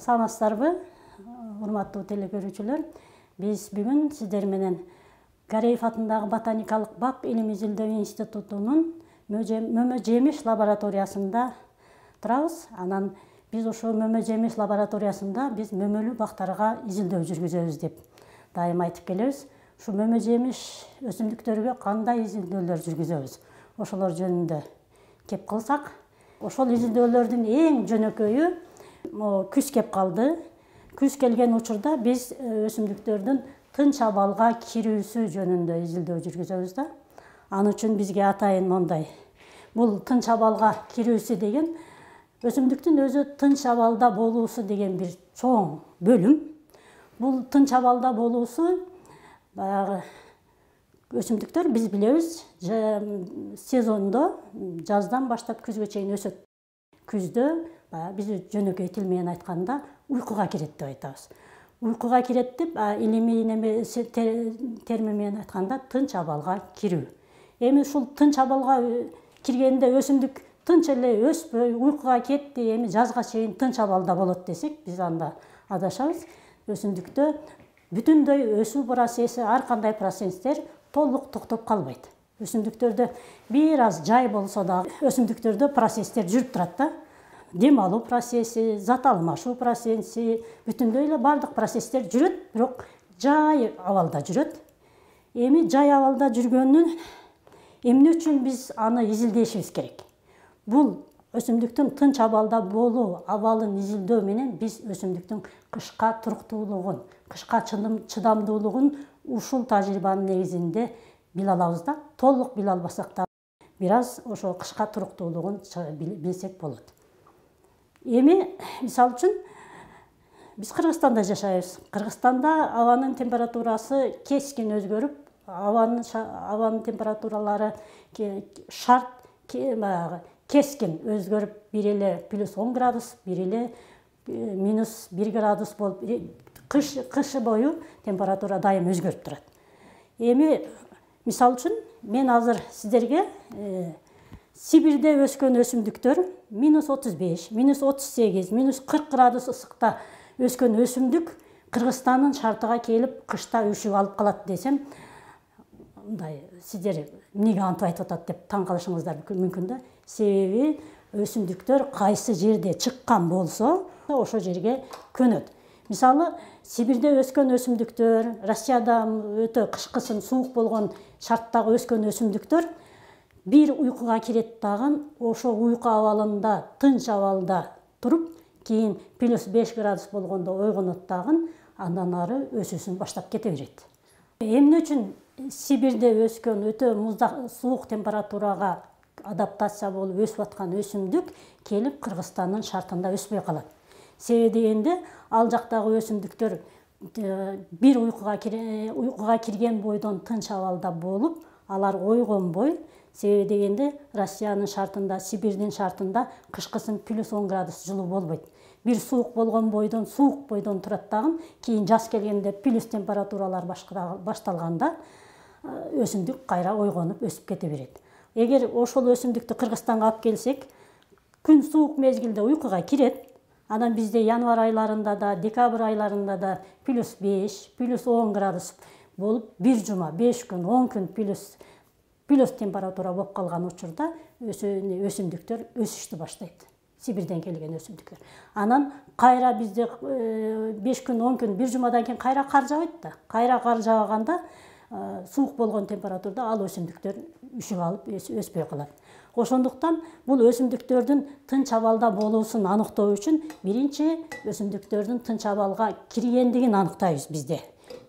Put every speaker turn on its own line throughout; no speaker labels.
Саламатсыздарбы, урматтуу телекөрүүчүлөр. Биз бүгүн сиздер менен Гареев атындагы Ботаникалык бак илим изилдөө институтунун мөмө жемиш лабораториясында турабыз. Анан биз ошо мөмө жемиш лабораториясында биз мөмөлүү бактарга изилдөө жүргүзөбүз деп дайым айтып келебиз. Ушу мөмө жемиш өсүмдүктөргө кандай изилдөөлөр жүргүзөбүз? Ошолор жөнүндө кеп кылсак, ошол изилдөөлөрдүн эң жөнөкөйү күз кеп калды. Күз келген учурда биз өсүмдүктөрдүн тынч абалга кирүүсү жөнүндө изилдөө жүргүзөбүз да. Аны үчүн бизге атайын мондай. Бул тынч абалга кирүүсү деген өсүмдүктүн өзү тынч абалда болуусу деген бир чоң бөлүм. Бул тынч абалда болуусу баягы өсүмдүктөр биз билебиз, сезондо жаздан баштап күзгө чейин өсөт. Күздө биз жөнөкөй тил менен айтканда уйкуга кирет деп айтабыз. Уйкуга кирет деп илимий термин менен айтканда тынч абалга кирүү. Эми ушул тынч абалга киргенде өсүмдүк тынч эле өспөй, уйкуга кетти, эми жазга чейин тынч абалда болот десек, биз анда адашабыз. Өсүмдүктө бүтүндөй өсүү процесси, ар кандай процесстер толук токтоп калбайт. Өсүмдүктөрдө бир аз жай болсо да өсүмдүктөрдө процесстер жүрүп турат да. Дем алуу процесси, зат алмашуу процесси, бүтүндөй эле бардык процесстер жүрөт, бирок жай абалда жүрөт. Эми жай абалда жүргөнүн эмне үчүн биз аны изилдешибиз керек? Бул өсүмдүктүн тынч абалда болуу абалын изилдөө менен биз өсүмдүктүн кышка туруктуулугун, кышка чыдамдуулугун ушул тажрыйбанын негизинде биле алабыз да. Толук биле албасак да бир аз ошо кышка туруктуулугун билсек болот. Эми мисалы үчүн биз Кыргызстанда жашайбыз. Кыргызстанда абанын температурасы кескин өзгөрүп, абанын температуралары шарт кескин өзгөрүп, бир эле +10 градус, бир эле -1 градус болуп, кышы бою температура дайым өзгөрүп турат. Эми мисалы үчүн мен азыр сиздерге Сибирде өскөн өсүмдүктөр -35, -38, -40 градус ысыкта өскөн өсүмдүк Кыргызстандын шартыга келип кышта үшүп алып калат десем, мындай сиздер эмнеге антип айтып атат деп таң калышыңыздар мүмкүн да. Себеби өсүмдүктөр кайсы жерде чыккан болсо, ошол жерге көнөт. Мисалы, Сибирде өскөн өсүмдүктөр, Россияда өтө кышкысын суук болгон шарттагы өскөн өсүмдүктөр бир уйкуга кирет дагы, ошо уйку абалында, тынч абалда туруп, кийин +5 градус болгондо ойгонот дагы, андан ары өсүүсүн баштап кете берет. Эмне үчүн Сибирде өскөн өтө муздак суук температурага адаптация болуп өсүп аткан өсүмдүк келип Кыргызстандын шартында өспөй калат? Себеби дегенде, ал жактагы өсүмдүктөр бир уйкуга кирген бойдон тынч абалда болуп, алар ойгонбой, себеби дегенде Россиянын шартында, Сибирдин шартында кышкысын +10 градус жылуу болбойт. Бир суук болгон бойдон турат дагы, кийин жаз келгенде плюс температуралар башталганда өсүмдүк кайра ойгонуп өсүп кете берет. Эгер ошол өсүмдүктү Кыргызстанга алып келсек, күн суук мезгилде уйкуга кирет. Анан бизде январь айларында да, декабрь айларында да +5, +10 градус болуп, бир жума, 5 күн, 10 күн плюс температура болуп калган учурда өсүмдүктөр өсүштү баштайт. Сибирден келген өсүмдүктөр. Анан кайра бизде 5 күн, 10 күн, бир жумадан кийин кайра кар жаабайт да. Кайра кар жааганда суук болгон температурада ал өсүмдүктөр үшүп алып өспөй калат. Ошондуктан бул өсүмдүктөрдүн тынч абалда болуусун аныктоо үчүн биринчи өсүмдүктөрдүн тынч абалга киргендигин аныктайбыз бизде.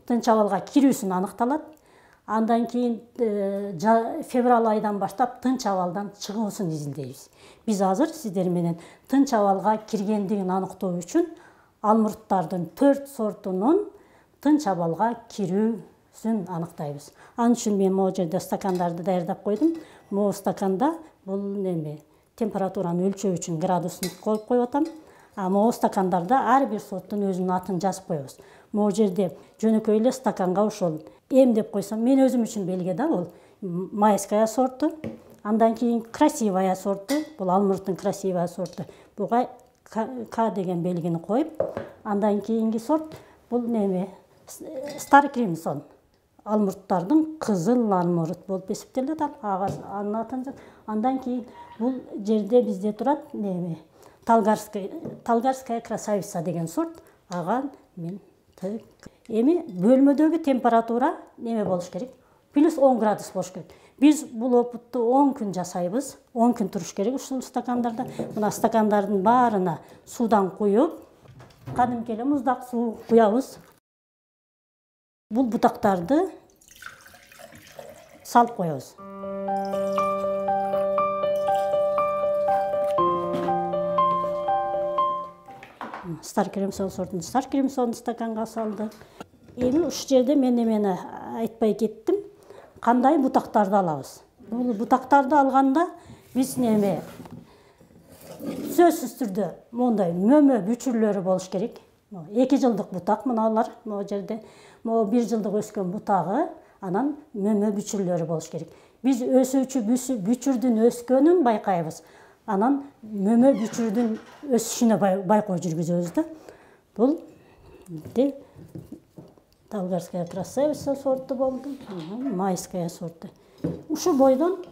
Тынч абалга кирүүсүн аныкталат. Андан кийин февраль айдан баштап тынч абалдан чыгуусун изилдейбиз. Биз азыр сиздер менен тынч абалга киргендигин аныктоо үчүн алмурттардын 4 сортунун тынч абалга кирүүсүн аныктайбыз. Ал үчүн мен могу жерде стакандарды даярдап койдум. Могу стаканда бул температураны өлчөө үчүн градусын коюп атам. Могу стакандарда ар бир сорттун өзүнүн атын жазып коебуз. Могу жерде жөнөкөй эле стаканга ошол эм деп койсом, мен өзүм үчүн белге да, бул майская сорту, андан кийин красивая сорту, бул алмурттун красивая сорту, буга К деген белгини коюп, андан кийинки сорт бул неме Стар Кримсон. Алмурттардын кызыл алмурут болуп эсептелет ал. Анын атын. Андан кийин бул жерде бизде турат неме Талгарская красавица деген сорт. Ага мен эми бөлмөдөгү температура неме болуш керек? Плюс 10 градус болуш керек. Biz bul oputtu 10 gün жасайбыз, 10 gün туруш керек ушул стакандарда. Мына стакандардын баарына судан куюп, кадимки эле муздак суу куябыз. Бул бутактарды салып коебуз. Стар Кримсон сортун Стар Кримсон стаканга салдык. Эми ушул жерде мен эмени айтпай кеттим. Кандай бутактарды алабыз? Бул бутактарды алганда биз неме сөзсүз түрдө мондай мөмө бүчүрлөрү болуш керек. 2 жылдык бутак мыналар, могу жерде 1 жылдык өскөн бутагы, анан мөмө бүчүрлөрү болуш керек. Биз өсүүчү бүчүрдүн өскөнүн байкайбыз. Анан мөмө бүчүрдүн өсүшүнө байкоо жүргүзөбүз да. Бул Талгарская красавица сорты болду, майская сорты. Ушу бойдон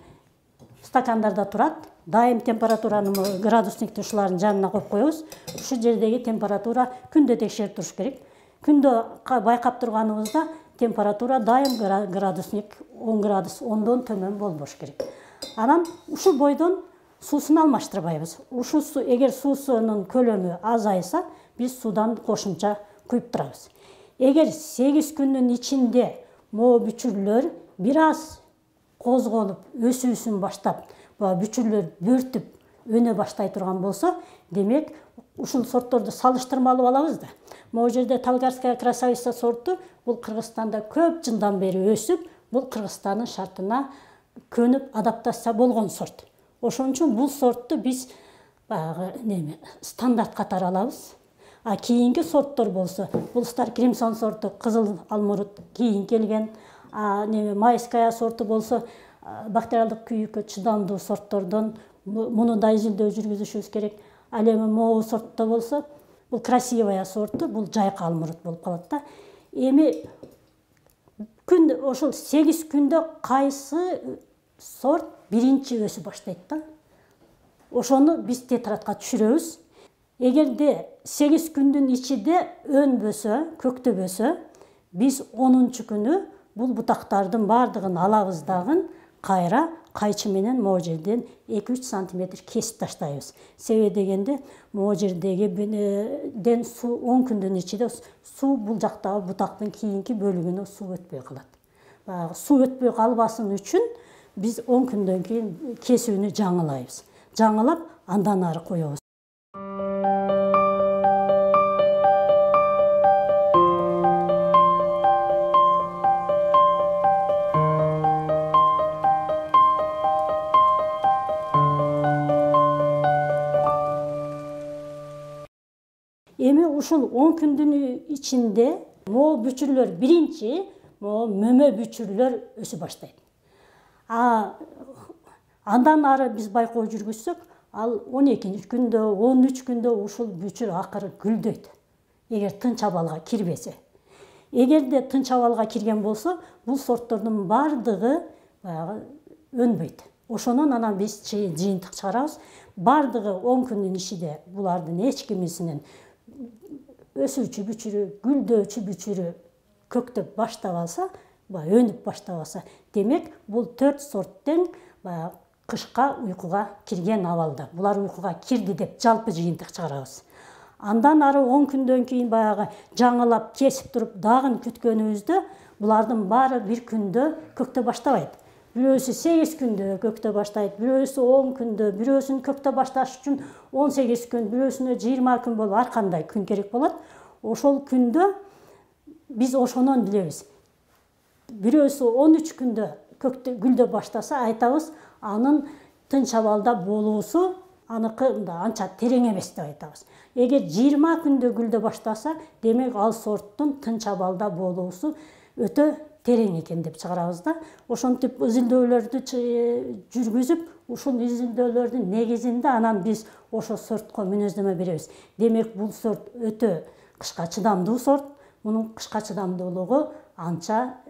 стакандарда турат. Дайым температураны градусниктин ушулардын жанына коюп коебуз. Ушу жердеги температура күндө текшерип туруш керек. Күндө байкап турганыбызда температура дайым градусник 10 градус 10дон төмөн болбош керек. Анан ушул бойдон суусун алмаштырбайбыз. Ушул суу эгер суусунун көлөмү азайса, биз судан кошумча куюп турабыз. Эгер 8 күндүн ичинде могу бүчүрлөр бир аз козголуп, өсүүсүн баштап, бүчүрлөр бөртүп, өнө баштай турган болсо, демек ушул сортторду салыштырмалуу алабыз да. Могу жерде Талгарская красавица сорту бул Кыргызстанда көп жылдан бери өсүп, бул Кыргызстандын шартына көнүп адаптация болгон сорт. Ошон үчүн бул сортту биз стандарт катары алабыз. А кийинки сорттор болсо, бул Стар Кримсон сорту кызыл алмурут кийин келген, майская сорту болсо бактериалдык күйүүккө чыдамдуу сорттордон, муну да изилдөө жүргүзүшүбүз керек. Ал эми могу сортто болсо, бул красивая сорту, бул жайкы алмурут болуп калат да. Эми күн ошол 8 күндө кайсы сорт биринчи өсүп баштайт да. Ошону биз тетрадка түшүрөбүз. Эгерде 8 күндүн ичинде өнбөсө, көктөбөсө, биз 10-чу күнү бул бутактардын бардыгын алабыз дагы, кайра кайчы менен могу жерден 2-3 сантиметр кесип таштайбыз. Себеби дегенде могу жердеги ден суу 10 күндүн ичинде суу бул жактагы бутактын кийинки бөлүгүнө суу өтпөй калат. Суу өтпөй калбасын үчүн биз 10 күндөн кийин кесүүнү жаңылайбыз. Жаңылап андан ары коебуз. Эми ушул 10 күндүн ичинде могу бүчүрлөр биринчи, могу мөмө бүчүрлөр өсүп баштайт. Андан ары биз байкоо жүргүзсөк, ал 12 күндө, 13 күндө ушул бүчүр акыры гүлдөйт. Эгер тынч абалга кирбесе. Эгерде тынч абалга кирген болсо, бул сорттордун бардыгы өнбөйт. Ошонун анан биз жыйынтык чыгарабыз. Бардыгы 10 күндүн ичинде булардын эч кимисинин өсүүчү бүчүрү, гүлдөөчү бүчүрү көктөп баштап алса, өнүп баштап алса, демек бул 4 сорттен кышка уйкуга кирген абалда. Булар уйкуга кирди деп жалпы жыйынтык чыгарабыз. Андан ары 10 күндөн кийин жаңылап кесип туруп дагы күткөнүбүздө булардын баары бир күндө көктөп баштабайт. Бирөөсү 8 күндө көктөп баштайт, бирөөсү 10 күндө, бирөөсүн көктөп башташ үчүн 18 күн, бирөөсүнө 20 күн болуп, ар кандай күн керек болот. Ошол күндө биз ошонон билебиз. Бирөөсү 13 күндө гүлдөп баштаса, айтабыз, анын тынч абалда болуусу аныкы анча терең эмес деп айтабыз. Эгер 20 күндө гүлдөп баштаса, демек ал сорттун тынч абалда болуусу өтө терең экен деп чыгарабыз да. Ошентип изилдөөлөрдү жүргүзүп, ушул изилдөөлөрдүн негизинде анан биз ошо сортко мүнөздөмө беребиз. Демек, бул сорт өтө кышка чыдамдуу сорт. Мунун кышка чыдамдуулугу анча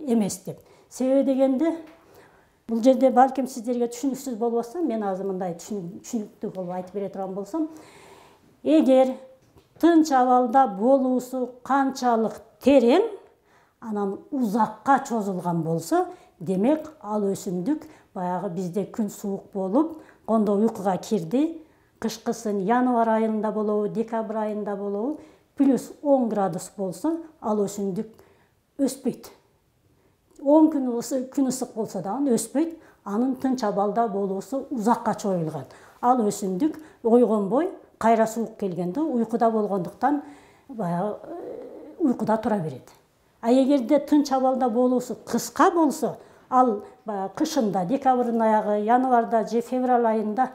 эмес деп. Себеби дегенде, бул жерде балким сиздерге түшүнүксүз болбосо, мен азыр мындай түшүнүктүү кылып айтып бере турган болсом, эгер тынч абалда болуусу канчалык терең, анан узакка чозулган болсо, демек ал өсүмдүк баягы бизде күн суук болуп, кондо уйкуга кирди, кышкысын январь айында болобу, декабрь айында болобу, плюс 10 градус болсо, ал өсүмдүк өспөйт. 10 күн ысык болсо дагы өспөйт, анын тынч абалда болуусу узакка чоюлган. Ал өсүмдүк ойгонбой, кайра суук келгенде уйкуда болгондуктан баягы уйкуда тура берет. А эгерде тынч абалда болуусу кыска болсо, ал кышында, декабрдын аягы, январда же февраль айында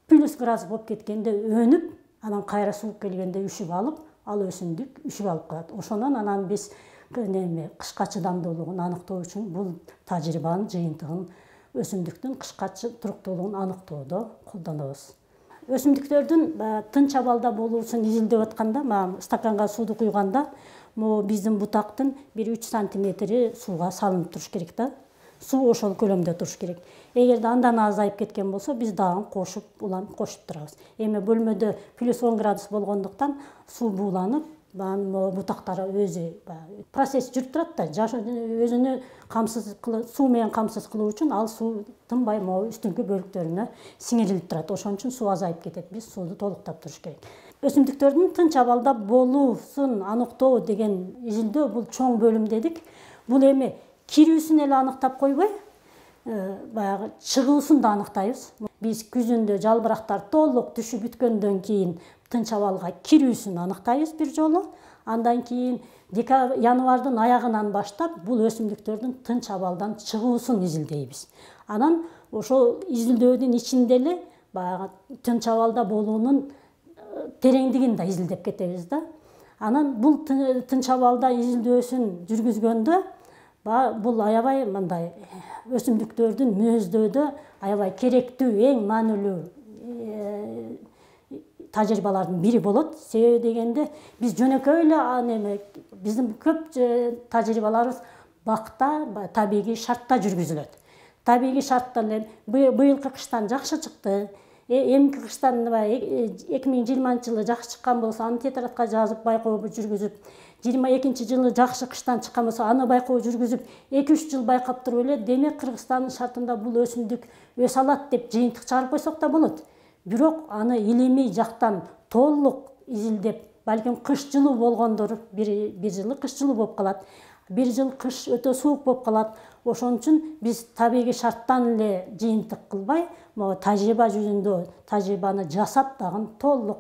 плюс градус болуп кеткенде өнүп, анан кайра суук келгенде үшүп алып, ал өсүмдүк үшүп алып калат. Ошондон анан биз кышка чыдамдуулугун аныктоо үчүн бул тажрыйбанын жыйынтыгын өсүмдүктүн кышка туруктуулугун аныктоодо колдонобуз. Өсүмдүктөрдүн тынч абалда болуусун изилдеп атканда, стаканга сууду куйганда, биздин бутактын 1-3 сантиметри сууга салынып туруш керек да. Суу ошол көлөмдө туруш керек. Эгерде андан азайып кеткен болсо, биз дагы кошуп турабыз. Эми бөлмөдө плюс 10 градус болгондуктан суу бууланып, бутактары өзү процесс жүрүп турат да, өзүнү камсыз кылып, суу менен камсыз кылуу үчүн ал суу тынбай үстүңкү бөлүктөрүнө сиңирилип турат. Ошон үчүн суу азайып кетет. Биз сууду толуктап туруш керек. Өсүмдүктөрдүн тынч абалда болуусун аныктоо деген изилдөө бул чоң бөлүм дедик. Бул эми кирүүсүн эле аныктап койбой, баягы чыгуусун да аныктайбыз. Биз күзүндө жалбырактар толук түшүп бүткөндөн кийин тынч абалга кирүүсүн аныктайбыз бир жолу. Андан кийин январдын аягынан баштап бул өсүмдүктөрдүн тынч абалдан чыгуусун изилдейбиз. Анан ошол изилдөөдүн ичинде эле баягы тынч абалда болуунун тереңдигин да изилдеп кетебиз да. Анан бул тынч абалда изилдөөсүн жүргүзгөндө бул аябай мындай өсүмдүктөрдүн мүнөздөдө аябай керектүү, эң маанилүү тажрыйбалардын бири болот. Себеби дегенде, биз жөнөкөй эле биздин көп тажрыйбаларыбыз бакта, табигый шартта жүргүзүлөт. Табигый шартта эле быйылкы кыштан жакшы чыкты, эмки кыштан 2020-жылы жакшы чыккан болсо, аны тетрадка жазып байкоо жүргүзүп, 22-жылы жакшы кыштан чыккан болсо, аны байкоо жүргүзүп, 2-3 жыл байкап туруп эле, демек Кыргызстандын шартында бул өсүмдүк өсө алат деп жыйынтык чыгарып койсок да болот. Бирок аны илимий жактан толук изилдеп, балким кыш жылуу болгондор бир жылы кыш жылуу болуп калат, бир жыл кыш өтө суук болуп калат. Ошон үчүн биз табигый шарттан эле жыйынтык кылбай, тажрыйба жүзүндө тажрыйбаны жасап дагы толук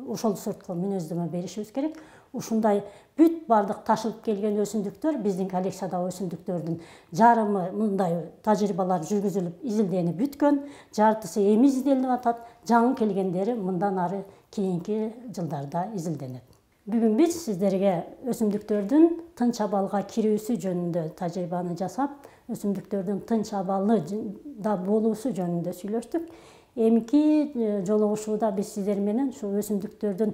ошол сортко мүнөздөмө беришибиз керек. Ушундай бүт бардык ташылып келген өсүмдүктөр, биздин коллекциядагы өсүмдүктөрдүн жарымы мындай тажрыйбалар жүргүзүлүп изилденип бүткөн, жартысы эми изилденип атат, жаңы келгендери мындан ары кийинки жылдарда изилденет. Бүгүн биз сиздерге өсүмдүктөрдүн тынч абалга кирүүсү жөнүндө тажрыйбаны жасап, өсүмдүктөрдүн тынч абалда болуусу жөнүндө сүйлөштүк. Эмки жолугушууда биз сиздер менен ушул өсүмдүктөрдүн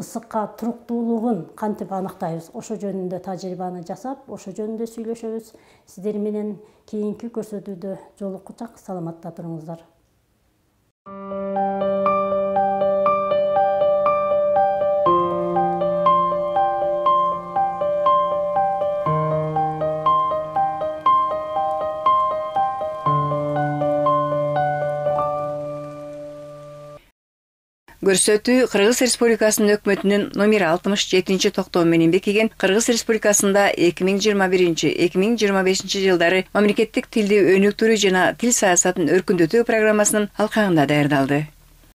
ысыкка туруктуулугун кантип аныктайбыз, ошо жөнүндө тажрыйбаны жасап, ошо жөнүндө сүйлөшөбүз. Сиздер менен кийинки көрсөтүүдө жолуккучак, саламатта туруңуздар.
Көрсөтүү Кыргыз Республикасынын өкмөтүнүн номер 67 токтому менен бекиген Кыргыз Республикасында 2021-2025 жылдары мамлекеттик тилди өнүктүрүү жана тил саясатын өркүндөтүү программасынын алкагында даярдалды.